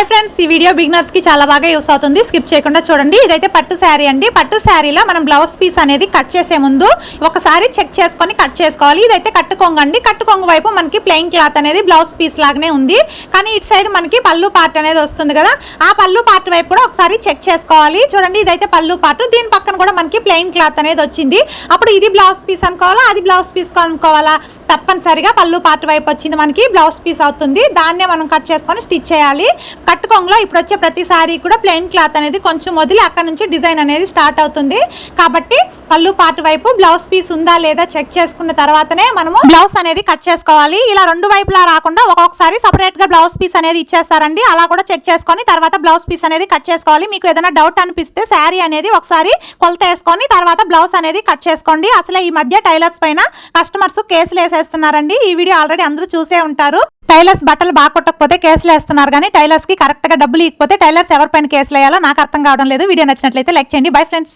Hi friends, ఈ video beginners కి చాలా బాగా యూస్ అవుతుంది. స్కిప్ చేయకుండా చూడండి. ఇదైతే పట్టు శారీ అండి. పట్టు శారీలో మనం బ్లౌజ్ పీస్ అనేది కట్ చేసే ముందు ఒకసారి చెక్ చేసుకొని కట్ చేసుకోవాలి. ఇదైతే కట్టు కొంగు అండి. కట్టు కొంగు వైపు మనకి ప్లెయిన్ క్లాత్ అనేది బ్లౌజ్ పీస్ లాగానే ఉంది, కానీ ఇటు సైడ్ మనకి పళ్ళు పార్ట్ అనేది వస్తుంది కదా, ఆ పళ్ళు పార్ట్ వైపు కూడా ఒకసారి చెక్ చేసుకోవాలి. చూడండి, ఇదైతే పళ్ళు పార్ట్, దీని పక్కన కూడా మనకి ప్లెయిన్ క్లాత్ అనేది వచ్చింది. అప్పుడు ఇది బ్లౌజ్ పీస్ అనుకోవాలా, అది బ్లౌజ్ పీస్ అనుకోవాలా? తప్పనిసరిగా పళ్ళు పార్ట్ వైపు వచ్చింది మనకి బ్లౌజ్ పీస్ అవుతుంది. దాన్నే మనం కట్ చేసుకొని స్టిచ్ చేయాలి. కట్టు కొంగులో ఇప్పుడు వచ్చే ప్రతి సారీ కూడా ప్లెయిన్ క్లాత్ అనేది కొంచెం వదిలి అక్కడ నుంచి డిజైన్ అనేది స్టార్ట్ అవుతుంది. కాబట్టి పళ్ళు పార్ట్ వైపు బ్లౌజ్ పీస్ ఉందా లేదా చెక్ చేసుకున్న తర్వాతనే మనము బ్లౌజ్ అనేది కట్ చేసుకోవాలి. ఇలా రెండు వైపులా రాకుండా ఒక్కొక్కసారి సపరేట్ గా బ్లౌజ్ పీస్ అనేది ఇచ్చేస్తారండి. అలా కూడా చెక్ చేసుకొని తర్వాత బ్లౌజ్ పీస్ అనేది కట్ చేసుకోవాలి. మీకు ఏదైనా డౌట్ అనిపిస్తే శారీ అనేది ఒకసారి కొలత వేసుకొని తర్వాత బ్లౌజ్ అనేది కట్ చేసుకోండి. అసలు ఈ మధ్య టైలర్స్ పైన కస్టమర్స్ కేసులు వేసేస్తున్నారండి. ఈ వీడియో ఆల్రెడీ అందరూ చూసే ఉంటారు. టైలర్స్ బట్టలు బాగా కొట్టకపోతే కేసులు వేస్తున్నారు, కానీ టైలర్స్ కి కరెక్ట్ గా డబ్బులు ఇవ్వకపోతే టైలర్స్ ఎవరిపైన కేసులు వేయాలో నాకు అర్థం కావడం లేదు. వీడియో నచ్చినట్లయితే లైక్ చేయండి. Bye friends.